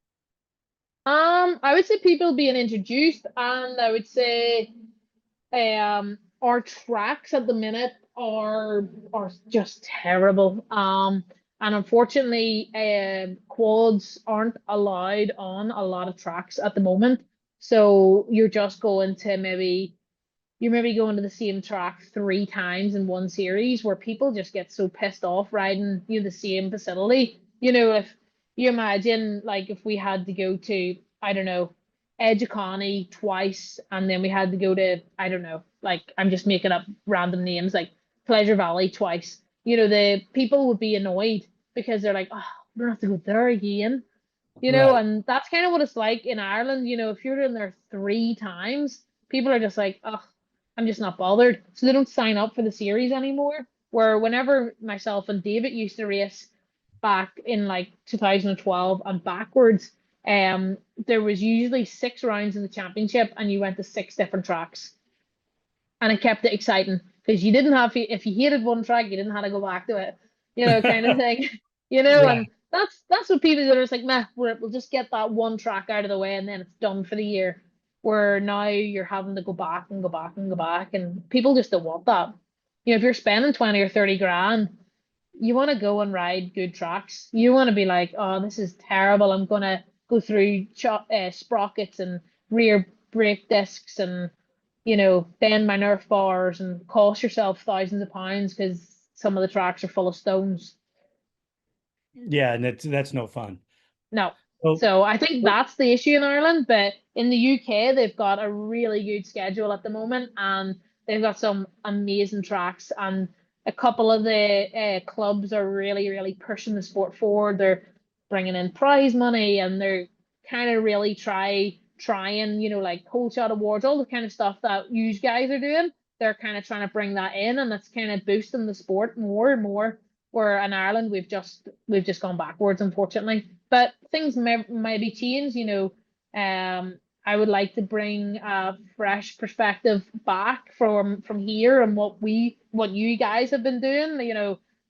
I would say people being introduced, and I would say our tracks at the minute are just terrible. And unfortunately, quads aren't allowed on a lot of tracks at the moment. So you're maybe going to the same track 3 times in one series, where people just get so pissed off riding the same facility. If you imagine, like, if we had to go to, I don't know, Edgeconey twice, and then we had to go to, I don't know, like, I'm just making up random names, like Pleasure Valley twice. The people would be annoyed because they're like, oh, we don't have to go there again. Right. And that's kind of what it's like in Ireland. If you're in there 3 times, people are just like, oh, I'm just not bothered. So they don't sign up for the series anymore. Where whenever myself and David used to race back in like 2012 and backwards, there was usually 6 rounds in the championship and you went to 6 different tracks. And it kept it exciting because you didn't have, if you hated one track, you didn't have to go back to it, kind of thing. Right. And that's what people do. It's like, meh, we'll just get that one track out of the way and then it's done for the year. Where now you're having to go back and go back and go back, and people just don't want that. If you're spending 20 or 30 grand, you want to go and ride good tracks. You want to be like, oh, this is terrible. I'm gonna go through sprockets and rear brake discs and bend my Nerf bars and cost yourself thousands of pounds because some of the tracks are full of stones. Yeah, and that's no fun. No. So, So I think that's the issue in Ireland, but in the UK they've got a really good schedule at the moment, and they've got some amazing tracks, and a couple of the clubs are really, really pushing the sport forward. They're bringing in prize money, and they're kind of really trying, like whole shot awards, all the kind of stuff that you guys are doing. They're kind of trying to bring that in, and that's kind of boosting the sport more and more. Where in Ireland we've just gone backwards, unfortunately. But things may maybe change. I would like to bring a fresh perspective back from here and what you guys have been doing.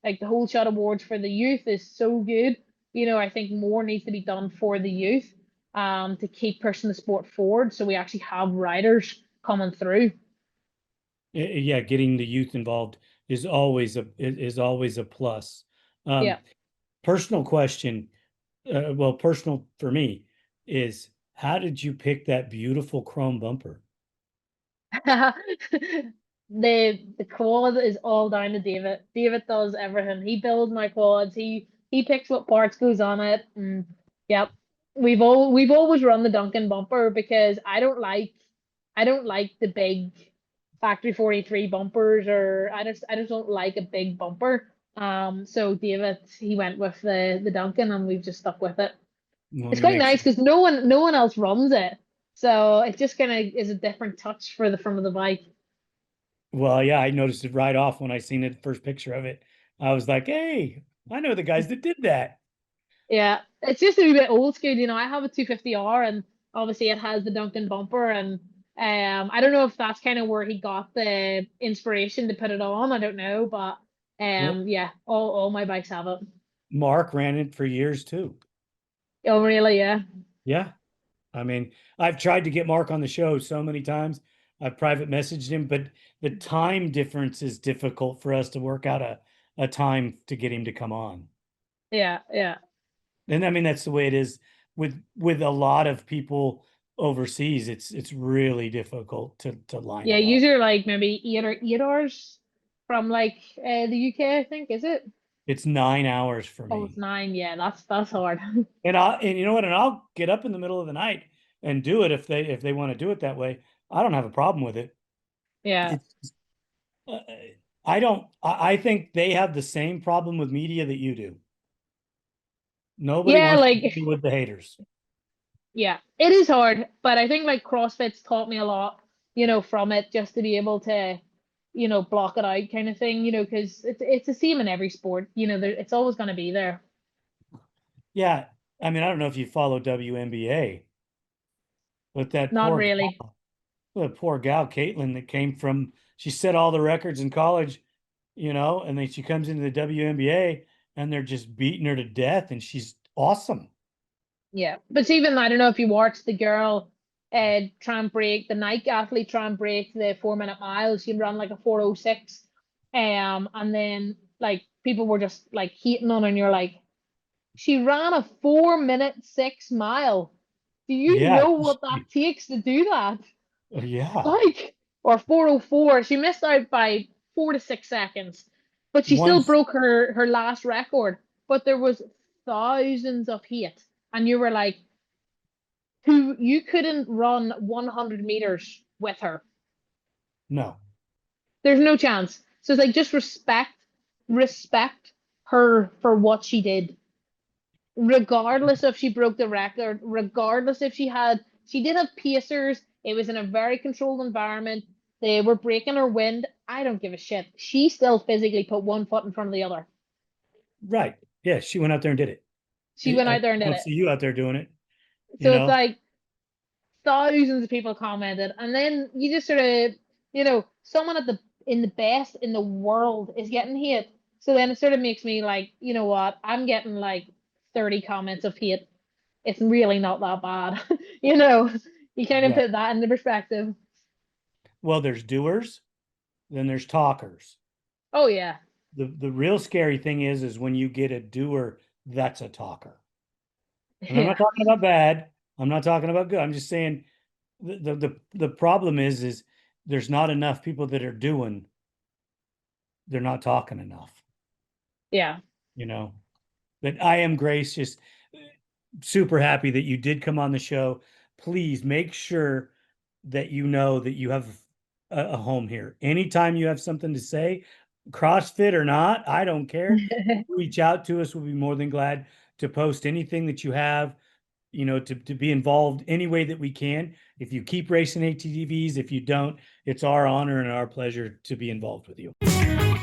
Like the whole shot awards for the youth is so good. I think more needs to be done for the youth, to keep pushing the sport forward, so we actually have riders coming through. yeah, getting the youth involved is always a plus. Yeah. Personal question, well, personal for me is how did you pick that beautiful chrome bumper? the quad is all down to David. David does everything. He builds my quads. He picks what parts goes on it. And yep. We've always run the Duncan bumper because I don't like the big factory 43 bumpers, or I just don't like a big bumper. So David, he went with the Duncan, and we've just stuck with it. Well, It's you quite make nice sure. because no one else runs it. So it just kind of is a different touch for the front of the bike. Well, yeah, I noticed it right off when I seen it, first picture of it. I was like, hey, I know the guys that did that. Yeah, it's just a wee bit old school. I have a 250R, and obviously it has the Duncan bumper, and I don't know if that's kind of where he got the inspiration to put it on. I don't know, but Well, yeah, all my bikes have it. Mark ran it for years too. Oh, really? Yeah. Yeah. I mean, I've tried to get Mark on the show so many times. I've private messaged him, but the time difference is difficult for us to work out a time to get him to come on. Yeah, yeah. And I mean, that's the way it is with a lot of people overseas. It's really difficult to line Yeah, it up. usually like maybe 8 hours from like the UK, I think, is it? It's 9 hours for Oh, it's me. 9. Yeah, that's hard. And you know what? And I'll get up in the middle of the night and do it if they want to do it that way. I don't have a problem with it. Yeah. It's uh, I don't I think they have the same problem with media that you do. Nobody Yeah, wants to like deal with the haters. yeah, it is hard, but I think like CrossFit's taught me a lot, from it just to be able to, block it out kind of thing, because it's the same in every sport, it's always going to be there. Yeah, I mean, I don't know if you follow WNBA, but that Not poor really. gal, the poor gal Caitlin that came from she set all the records in college, and then she comes into the WNBA and they're just beating her to death, and she's awesome. Yeah. But even I don't know if you watched the girl try and break the Nike athlete try and break the 4 minute mile. She ran like a 4:06. And then like people were just like hating on her, and you're like, she ran a 4 minute 6 mile. Do you Yeah, know what that takes to do that? yeah. Like, or 4:04. She missed out by 4 to 6 seconds, but she still Once broke her last record. But there was thousands of hate, and you were like, who you couldn't run 100 meters with her. No. There's no chance. So it's like just respect her for what she did, regardless if she broke the record, regardless if she did have pacers. It was in a very controlled environment. They were breaking her wind. I don't give a shit. She still physically put one foot in front of the other. Right. Yeah, she went out there and did it. She went I out there and did don't it. see you out there doing it, you So it's know? like thousands of people commented, and then you just sort of, someone at the in the best in the world is getting hate. So then it sort of makes me like, you know what? I'm getting like 30 comments of hate. It's really not that bad. you know, you kind of Right. put that into perspective. Well, there's doers, then there's talkers. Oh yeah. The real scary thing is when you get a doer that's a talker. And I'm not Yeah. talking about bad. I'm not talking about good. I'm just saying the problem is there's not enough people that are doing, they're not talking enough, Yeah. you know. But I am Grace, just super happy that you did come on the show. Please make sure that you know that you have a home here. Anytime you have something to say, CrossFit or not, I don't care. Reach out to us. We'll be more than glad to post anything that you have, to be involved any way that we can. If you keep racing ATVs, if you don't, it's our honor and our pleasure to be involved with you.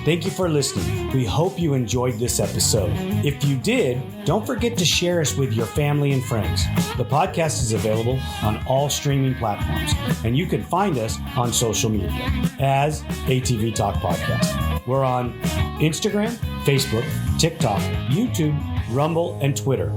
Thank you for listening. We hope you enjoyed this episode. If you did, don't forget to share us with your family and friends. The podcast is available on all streaming platforms, and you can find us on social media as ATV Talk Podcast. We're on Instagram, Facebook, TikTok, YouTube, Rumble, and Twitter